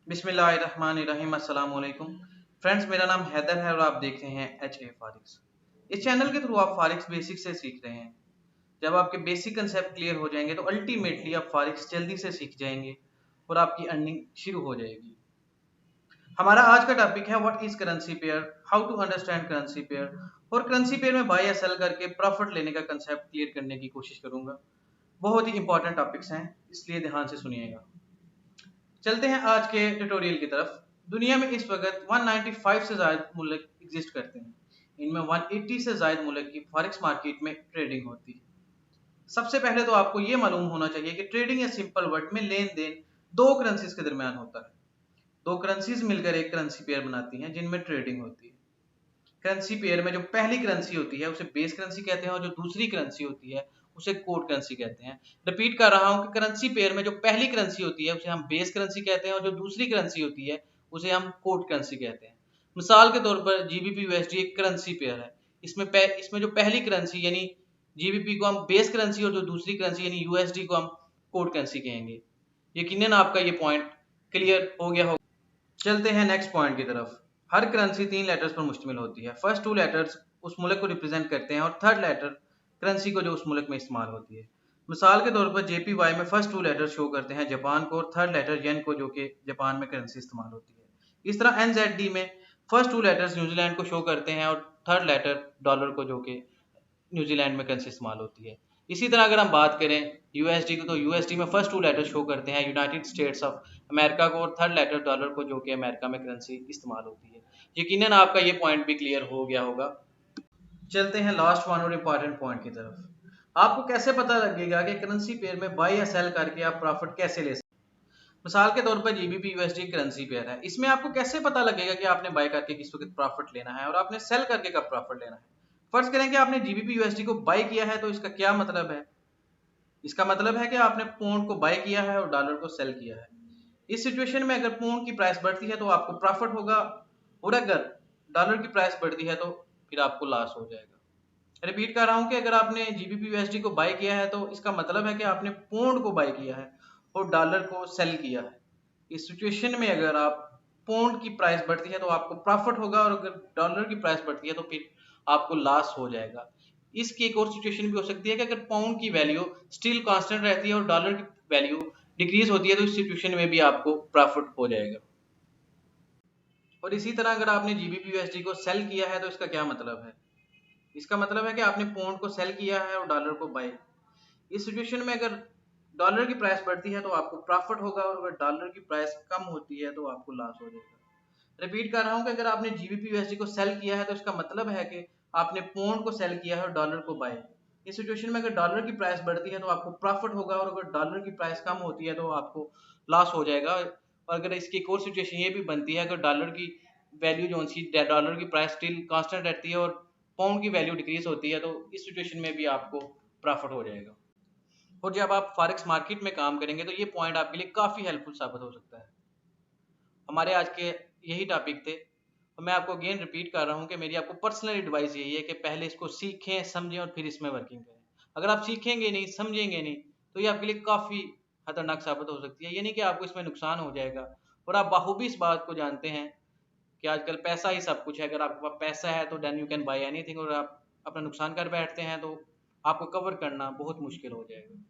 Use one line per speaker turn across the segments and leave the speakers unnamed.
बिस्मिल्लाहिर्रहमानिर्रहीम अस्सलाम वालेकुम फ्रेंड्स, मेरा नाम हैदर है और आप देख रहे हैं एच ए फारिक्स। इस चैनल के थ्रू आप फारिक्स बेसिक से सीख रहे हैं। जब आपके बेसिक कंसेप्ट क्लियर हो जाएंगे तो अल्टीमेटली आप फारिक्स जल्दी से सीख जाएंगे और आपकी अर्निंग शुरू हो जाएगी। हमारा आज का टॉपिक है what is currency pair, how to understand currency pair और करेंसी पेयर में बाय या सेल करके प्रॉफिट लेने का कंसेप्ट क्लियर करने की कोशिश करूंगा। बहुत ही इंपॉर्टेंट टॉपिक्स हैं, इसलिए ध्यान से सुनिएगा। चलते हैं आज के ट्यूटोरियल की तरफ। दुनिया में इस वक्त 195 से ज्यादा मुल्क एग्जिस्ट करते हैं। इनमें 180 से ज्यादा मुल्क की फॉरेक्स मार्केट में ट्रेडिंग होती है। सबसे पहले तो आपको यह मालूम होना चाहिए कि ट्रेडिंग या सिंपल वर्ड में लेन देन दो करेंसीज के दरमियान होता है। दो करेंसीज मिलकर एक करेंसी पेयर बनाती हैं जिनमें ट्रेडिंग होती है। करेंसी पेयर में जो पहली करेंसी होती है उसे बेस करेंसी कहते हैं और जो दूसरी करेंसी होती है उसे कोड करेंसी कहते हैं। रिपीट कर रहा हूं कि करेंसी पेयर में जो पहली करेंसी होती है उसे हम बेस करेंसी कहते हैं और जो दूसरी करेंसी होती है उसे हम कोड करेंसी कहते हैं। मिसाल के तौर पर जीबीपी यूएसडी एक करेंसी पेयर है। इसमें जो पहली करेंसी यानी जीबीपी को हम बेस करेंसी और जो दूसरी करेंसी यानी यूएसडी को हम कोड करेंसी कहेंगे। यकीनन आपका ये पॉइंट क्लियर हो गया होगा। चलते हैं नेक्स्ट पॉइंट की तरफ। हर करेंसी तीन लेटर्स पर मुश्तमिल होती है। फर्स्ट टू लेटर्स उस मुल्क को रिप्रेजेंट करते हैं और थर्ड लेटर करेंसी को जो उस मुल्क में इस्तेमाल होती है। मिसाल के तौर पर जेपीवाई में फर्स्ट टू लेटर शो करते हैं जापान को और थर्ड लेटर येन को जो कि जापान में करेंसी इस्तेमाल होती है। इस तरह एनजेडी में फर्स्ट टू लेटर्स न्यूजीलैंड को शो करते हैं और थर्ड लेटर डॉलर को जो कि न्यूजीलैंड में करेंसी इस्तेमाल होती है। इसी तरह अगर हम बात करें यूएसडी को तो यूएसडी में फर्स्ट टू लेटर शो करते हैं यूनाइटेड स्टेट्स ऑफ अमेरिका को और थर्ड लेटर डॉलर को जो कि अमेरिका में करेंसी इस्तेमाल होती है। यकीनन आपका ये पॉइंट भी क्लियर हो गया होगा। चलते हैं लास्ट वन और इम्पॉर्टेंट पॉइंट की तरफ। आपको कैसे पता लगेगा कि करेंसी पेयर में बाय या सेल करके आप प्रॉफिट कैसे ले सकते हैं। मिसाल के तौर पर जीबीपी यूएसडी करेंसी पेयर है। इसमें आपको कैसे पता लगेगा कि आपने बाय करके किस वक्त प्रॉफिट लेना है और आपने सेल करके कब प्रॉफिट लेना है। फर्ज करें कि आपने जीबीपी यूएसडी को बाय किया है तो इसका क्या मतलब है। इसका मतलब है कि आपने पौंड को बाय किया है और डॉलर को सेल किया है। इस सिचुएशन में अगर पौंड की प्राइस बढ़ती है तो आपको प्रॉफिट होगा और अगर डॉलर की प्राइस बढ़ती है तो फिर आपको लॉस हो जाएगा। रिपीट कर रहा हूं कि अगर आपने जीबीपी यूएसडी को बाय किया है तो इसका मतलब है कि आपने पौंड को बाय किया है और डॉलर को सेल किया है। इस सिचुएशन में अगर आप पौंड की प्राइस बढ़ती है तो आपको प्रॉफिट होगा और अगर डॉलर की प्राइस बढ़ती है तो फिर आपको लॉस हो जाएगा। इसकी एक और सिचुएशन भी हो सकती है कि अगर पाउंड की वैल्यू स्टिल कांस्टेंट रहती है और डॉलर की वैल्यू डिक्रीज होती है तो इस सिचुएशन में भी आपको प्रॉफिट हो जाएगा। और इसी तरह अगर आपने जीबीपी यूएसडी को सेल किया है तो इसका क्या मतलब है। इसका मतलब है कि आपने पौंड को सेल किया है और डॉलर को बाय। इस सिचुएशन में अगर डॉलर की प्राइस बढ़ती है तो आपको प्रॉफिट होगा और अगर डॉलर की प्राइस कम होती है तो आपको लॉस हो जाएगा। रिपीट कर रहा हूं कि अगर आपने जीबीपी यूएसडी को सेल किया है तो इसका मतलब है कि आपने पौंड को सेल किया है और डॉलर को बाय। इस सिचुएशन में अगर डॉलर की प्राइस बढ़ती है तो आपको प्रॉफिट होगा और अगर डॉलर की प्राइस कम होती है तो आपको लॉस हो जाएगा। और अगर इसकी एक और सिचुएशन ये भी बनती है अगर डॉलर की वैल्यू जो सी डॉलर की प्राइस स्टिल कांस्टेंट रहती है और पाउंड की वैल्यू डिक्रीज होती है तो इस सिचुएशन में भी आपको प्रॉफिट हो जाएगा। और जब आप फॉरेक्स मार्केट में काम करेंगे तो ये पॉइंट आपके लिए काफ़ी हेल्पफुल साबित हो सकता है। हमारे आज के यही टॉपिक थे और मैं आपको अगेन रिपीट कर रहा हूँ कि मेरी आपको पर्सनल एडवाइस यही है कि पहले इसको सीखें समझें और फिर इसमें वर्किंग करें। अगर आप सीखेंगे नहीं समझेंगे नहीं तो ये आपके लिए काफ़ी खतरनाक साबित हो सकती है। ये नहीं कि आपको इसमें नुकसान हो जाएगा। और आप बाखूबी इस बात को जानते हैं कि आजकल पैसा ही सब कुछ है। अगर आपके पास पैसा है तो then you can buy anything और आप अपना नुकसान कर बैठते हैं तो आपको कवर करना बहुत मुश्किल हो जाएगा।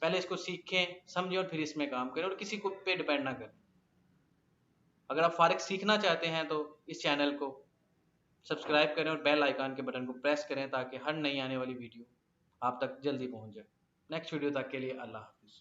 पहले इसको सीखें समझें और फिर इसमें काम करें और किसी को पे डिपेंड ना करें। अगर आप फॉरेक्स सीखना चाहते हैं तो इस चैनल को सब्सक्राइब करें और बेल आइकन के बटन को प्रेस करें ताकि हर नई आने वाली वीडियो आप तक जल्दी पहुंच जाए। नेक्स्ट वीडियो तक के लिए अल्लाह हाफिज़।